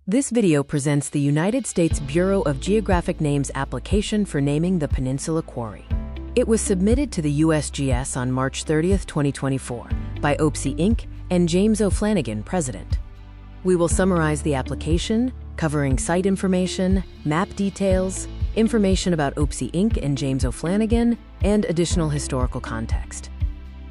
This video presents the United States Bureau of Geographic Names application for naming the Peninsula Quarry. It was submitted to the USGS on March 30, 2024, by Oapsie Inc. and James O'Flanagan, President. We will summarize the application, covering site information, map details, information about Oapsie Inc. and James O'Flanagan, and additional historical context.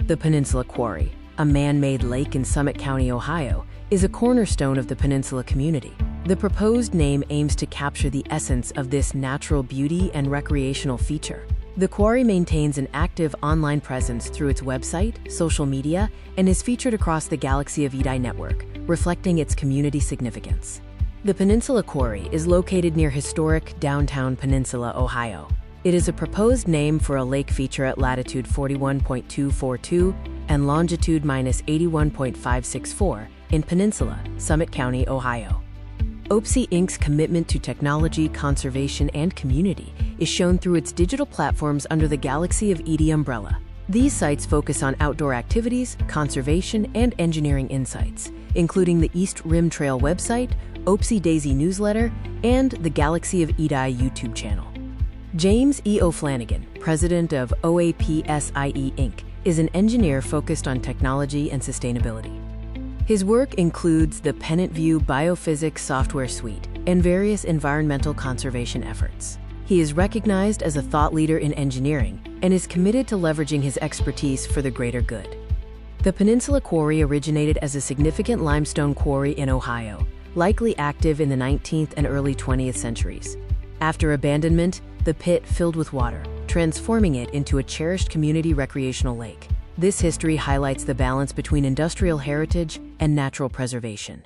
The Peninsula Quarry, a man-made lake in Summit County, Ohio, is a cornerstone of the Peninsula community. The proposed name aims to capture the essence of this natural beauty and recreational feature. The quarry maintains an active online presence through its website, social media, and is featured across the 𝗟𝗲𝗃𝗃 network, reflecting its community significance. The Peninsula Quarry is located near historic downtown Peninsula, Ohio. It is a proposed name for a lake feature at latitude 41.242 and longitude -81.564 in Peninsula, Summit County, Ohio. Oapsie Inc.'s commitment to technology, conservation, and community is shown through its digital platforms under the 𝗟𝗟𝗃𝗃𝗃 umbrella. These sites focus on outdoor activities, conservation, and engineering insights, including the East Rim Trail website, Oapsie Daisy newsletter, and the 𝗟𝗟𝗃𝗃𝗃𝗃 YouTube channel. James E. O'Flanagan, president of 𝗨𝗃𝗃𝗃𝗃𝗃 Inc., is an engineer focused on technology and sustainability. His work includes the 𝗪𝗏𝗡𝗡 biophysics software suite and various environmental conservation efforts. He is recognized as a thought leader in engineering and is committed to leveraging his expertise for the greater good. The Peninsula Quarry originated as a significant limestone quarry in Ohio, likely active in the 19th and early 20th centuries. After abandonment, the pit filled with water, transforming it into a cherished community recreational lake. This history highlights the balance between industrial heritage and natural preservation.